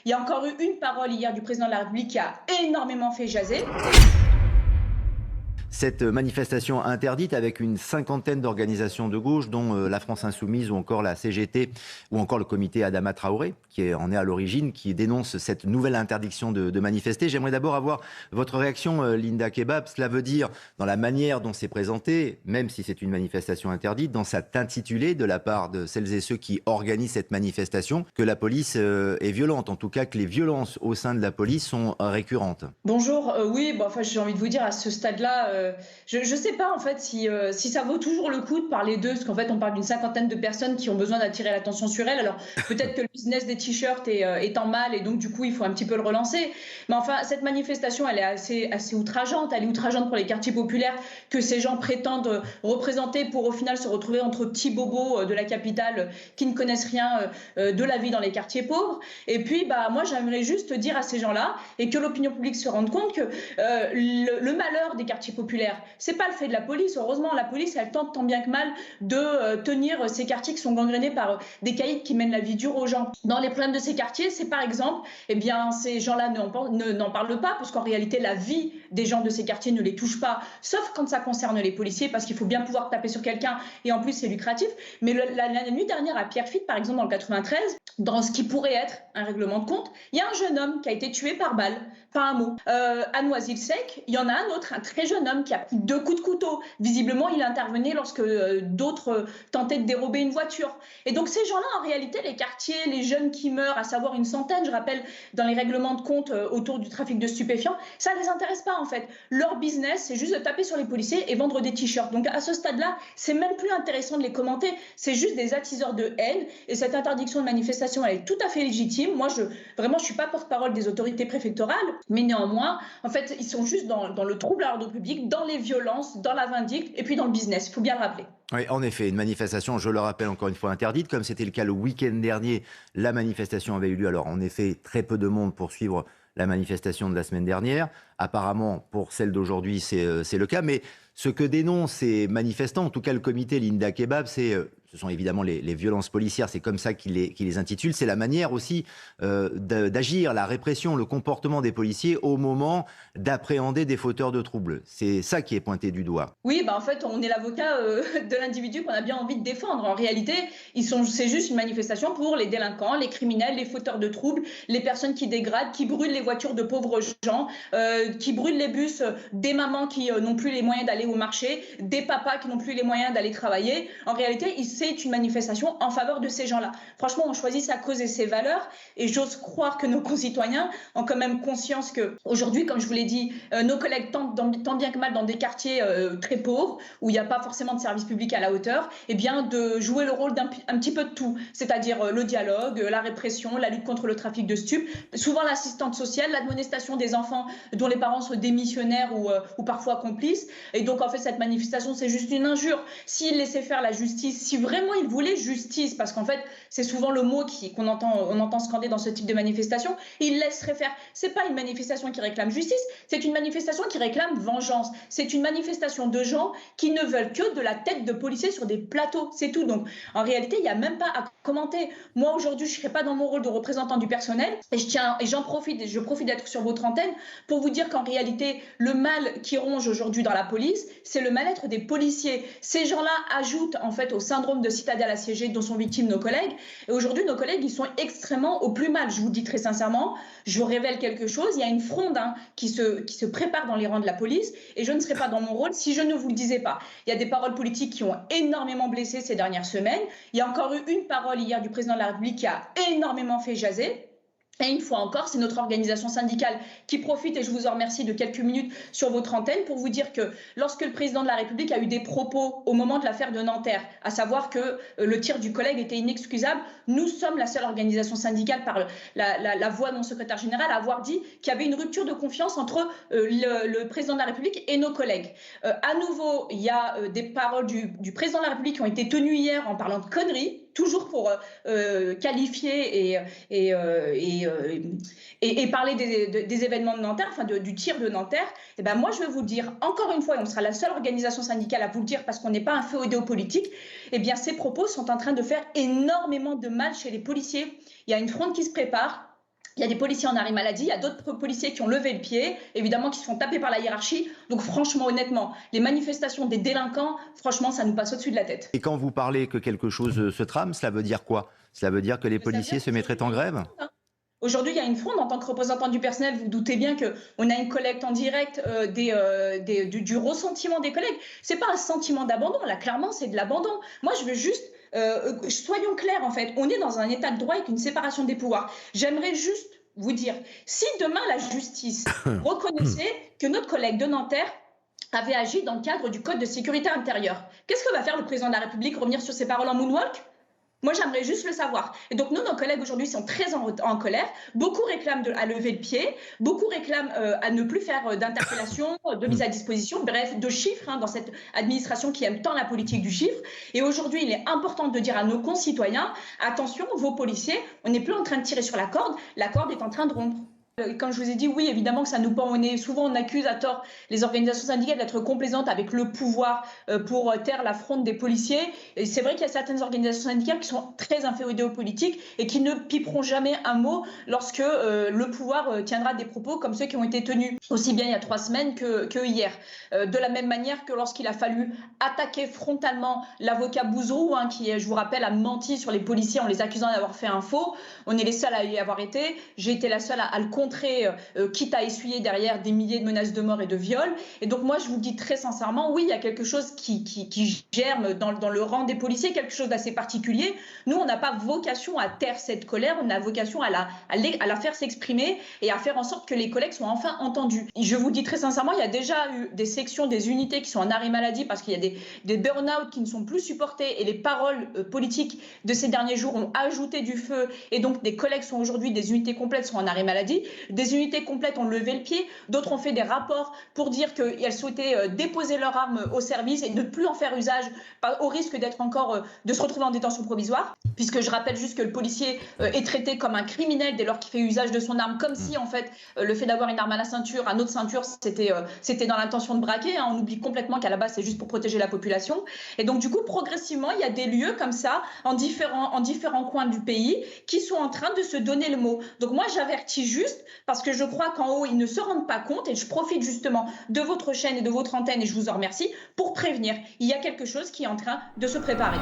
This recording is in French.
Il y a encore eu une parole hier du président de la République qui a énormément fait jaser. Cette manifestation interdite avec une cinquantaine d'organisations de gauche, dont la France Insoumise ou encore la CGT ou encore le comité Adama Traoré, qui en est à l'origine, qui dénonce cette nouvelle interdiction de manifester. J'aimerais d'abord avoir votre réaction, Linda Kebab. Cela veut dire, dans la manière dont c'est présenté, même si c'est une manifestation interdite, dans cet intitulé de la part de celles et ceux qui organisent cette manifestation, que la police est violente, en tout cas que les violences au sein de la police sont récurrentes. Bonjour, oui, j'ai envie de vous dire à ce stade-là, je ne sais pas en fait si ça vaut toujours le coup de parler d'eux, parce qu'en fait on parle d'une cinquantaine de personnes qui ont besoin d'attirer l'attention sur elles. Alors peut-être que le business des t-shirts est en mal et donc du coup il faut un petit peu le relancer. Mais enfin cette manifestation elle est assez outrageante, elle est outrageante pour les quartiers populaires que ces gens prétendent représenter pour au final se retrouver entre petits bobos de la capitale qui ne connaissent rien de la vie dans les quartiers pauvres. Et puis moi j'aimerais juste dire à ces gens-là et que l'opinion publique se rende compte que le malheur des quartiers populaires, c'est pas le fait de la police. Heureusement, la police, elle tente tant bien que mal de tenir ces quartiers qui sont gangrénés par des caïds qui mènent la vie dure aux gens. Dans les problèmes de ces quartiers, c'est par exemple, ces gens-là n'en parlent pas, parce qu'en réalité, la vie des gens de ces quartiers ne les touche pas, sauf quand ça concerne les policiers, parce qu'il faut bien pouvoir taper sur quelqu'un, et en plus, c'est lucratif. Mais la nuit dernière, à Pierrefitte, par exemple, dans le 93, dans ce qui pourrait être un règlement de compte, il y a un jeune homme qui a été tué par balle. Pas un mot. À Noisy-le-Sec, il y en a un autre, un très jeune homme qui a pris 2 coups de couteau. Visiblement, il intervenait lorsque d'autres tentaient de dérober une voiture. Et donc ces gens-là, en réalité, les quartiers, les jeunes qui meurent, à savoir une centaine, je rappelle, dans les règlements de compte autour du trafic de stupéfiants, ça ne les intéresse pas en fait. Leur business, c'est juste de taper sur les policiers et vendre des t-shirts. Donc à ce stade-là, c'est même plus intéressant de les commenter. C'est juste des attiseurs de haine. Et cette interdiction de manifestation, elle est tout à fait légitime. Moi, je suis pas porte-parole des autorités préfectorales. Mais néanmoins, en fait, ils sont juste dans le trouble à l'ordre public, dans les violences, dans la vindicte et puis dans le business. Il faut bien le rappeler. Oui, en effet, une manifestation, je le rappelle encore une fois, interdite, comme c'était le cas le week-end dernier. La manifestation avait eu lieu. Alors, en effet, très peu de monde pour suivre la manifestation de la semaine dernière. Apparemment, pour celle d'aujourd'hui, c'est le cas. Mais ce que dénoncent ces manifestants, en tout cas le comité Linda Kebab, ce sont évidemment les violences policières, c'est comme ça qu'ils les intitulent. C'est la manière aussi d'agir, la répression, le comportement des policiers au moment d'appréhender des fauteurs de troubles. C'est ça qui est pointé du doigt. Oui, en fait, on est l'avocat de l'individu qu'on a bien envie de défendre. En réalité, c'est juste une manifestation pour les délinquants, les criminels, les fauteurs de troubles, les personnes qui dégradent, qui brûlent les voitures de pauvres gens, qui brûlent les bus des mamans qui n'ont plus les moyens d'aller au marché, des papas qui n'ont plus les moyens d'aller travailler. En réalité, c'est une manifestation en faveur de ces gens-là. Franchement, on choisit sa cause et ses valeurs, et j'ose croire que nos concitoyens ont quand même conscience qu'aujourd'hui, comme je vous l'ai dit, nos collègues tentent tant bien que mal dans des quartiers très pauvres, où il n'y a pas forcément de service public à la hauteur, eh bien de jouer le rôle d'un petit peu de tout, c'est-à-dire le dialogue, la répression, la lutte contre le trafic de stupes, souvent l'assistante sociale, l'admonestation des enfants dont les parents sont démissionnaires ou parfois complices. Et donc en fait cette manifestation c'est juste une injure. S'ils laissaient faire la justice, si vraiment ils voulaient justice, parce qu'en fait c'est souvent le mot on entend scander dans ce type de manifestation, ils laisseraient faire. C'est pas une manifestation qui réclame justice, c'est une manifestation qui réclame vengeance. C'est une manifestation de gens qui ne veulent que de la tête de policiers sur des plateaux, c'est tout. Donc en réalité il n'y a même pas à commenter. Moi aujourd'hui je ne serai pas dans mon rôle de représentant du personnel, et je profite d'être sur votre antenne pour vous dire qu'en réalité le mal qui ronge aujourd'hui dans la police, c'est le mal-être des policiers. Ces gens-là ajoutent en fait au syndrome de citadelle assiégée dont sont victimes nos collègues. Et aujourd'hui nos collègues ils sont extrêmement au plus mal. Je vous dis très sincèrement, je vous révèle quelque chose, il y a une fronde qui se prépare dans les rangs de la police, et je ne serai pas dans mon rôle si je ne vous le disais pas. Il y a des paroles politiques qui ont énormément blessé ces dernières semaines. Il y a encore eu une parole hier du président de la République qui a énormément fait jaser. Et une fois encore, c'est notre organisation syndicale qui profite, et je vous en remercie, de quelques minutes sur votre antenne pour vous dire que lorsque le président de la République a eu des propos au moment de l'affaire de Nanterre, à savoir que le tir du collègue était inexcusable, nous sommes la seule organisation syndicale par la voix de mon secrétaire général à avoir dit qu'il y avait une rupture de confiance entre le président de la République et nos collègues. À nouveau, il y a des paroles du président de la République qui ont été tenues hier en parlant de conneries, toujours pour qualifier et parler des événements de Nanterre, enfin du tir de Nanterre. Et ben moi je vais vous dire encore une fois, et on sera la seule organisation syndicale à vous le dire parce qu'on n'est pas un feu idéopolitique, eh bien ces propos sont en train de faire énormément de mal chez les policiers. Il y a une fronde qui se prépare. Il y a des policiers en arrêt maladie, il y a d'autres policiers qui ont levé le pied, évidemment qui se font taper par la hiérarchie. Donc franchement, honnêtement, les manifestations des délinquants, franchement, ça nous passe au-dessus de la tête. Et quand vous parlez que quelque chose se trame, cela veut dire quoi? Cela veut dire que les policiers se mettraient en grève? Aujourd'hui, il y a une fronde. En tant que représentant du personnel, vous doutez bien qu'on a une collecte en direct du ressentiment des collègues. Ce n'est pas un sentiment d'abandon. Là, clairement, c'est de l'abandon. Moi, je veux juste... soyons clairs, en fait. On est dans un état de droit avec une séparation des pouvoirs. J'aimerais juste vous dire, si demain la justice reconnaissait que notre collègue de Nanterre avait agi dans le cadre du Code de sécurité intérieure, qu'est-ce que va faire le président de la République? Revenir sur ses paroles en moonwalk? Moi, j'aimerais juste le savoir. Et donc, nous, nos collègues aujourd'hui sont très en colère. Beaucoup réclament à lever le pied. Beaucoup réclament à ne plus faire d'interpellation, de mise à disposition, bref, de chiffres dans cette administration qui aime tant la politique du chiffre. Et aujourd'hui, il est important de dire à nos concitoyens, attention, vos policiers, on n'est plus en train de tirer sur la corde est en train de rompre. Comme je vous ai dit, oui, évidemment que ça nous pend au nez. Souvent, on accuse à tort les organisations syndicales d'être complaisantes avec le pouvoir pour taire la fronde des policiers. Et c'est vrai qu'il y a certaines organisations syndicales qui sont très inféodées aux politiques et qui ne piperont jamais un mot lorsque le pouvoir tiendra des propos comme ceux qui ont été tenus aussi bien il y a 3 semaines que hier. De la même manière que lorsqu'il a fallu attaquer frontalement l'avocat Bouzrou, qui, je vous rappelle, a menti sur les policiers en les accusant d'avoir fait un faux. On est les seuls à y avoir été. J'ai été la seule à le contrer, quitte à essuyer derrière des milliers de menaces de mort et de viol. Et donc moi, je vous dis très sincèrement, oui, il y a quelque chose qui germe dans le rang des policiers, quelque chose d'assez particulier. Nous, on n'a pas vocation à taire cette colère, on a vocation à la faire s'exprimer et à faire en sorte que les collègues soient enfin entendus. Et je vous dis très sincèrement, il y a déjà eu des sections, des unités qui sont en arrêt maladie parce qu'il y a des burn-out qui ne sont plus supportés et les paroles politiques de ces derniers jours ont ajouté du feu et donc des collègues sont aujourd'hui, des unités complètes sont en arrêt maladie. Des unités complètes ont levé le pied, d'autres ont fait des rapports pour dire qu'elles souhaitaient déposer leurs armes au service et ne plus en faire usage au risque d'être encore, de se retrouver en détention provisoire, puisque je rappelle juste que le policier est traité comme un criminel dès lors qu'il fait usage de son arme, comme si en fait le fait d'avoir une arme à la ceinture, à notre ceinture, c'était dans l'intention de braquer. On oublie complètement qu'à la base c'est juste pour protéger la population. Et donc du coup progressivement il y a des lieux comme ça en différents coins du pays qui sont en train de se donner le mot. Donc moi j'avertis juste parce que je crois qu'en haut, ils ne se rendent pas compte et je profite justement de votre chaîne et de votre antenne et je vous en remercie pour prévenir. Il y a quelque chose qui est en train de se préparer.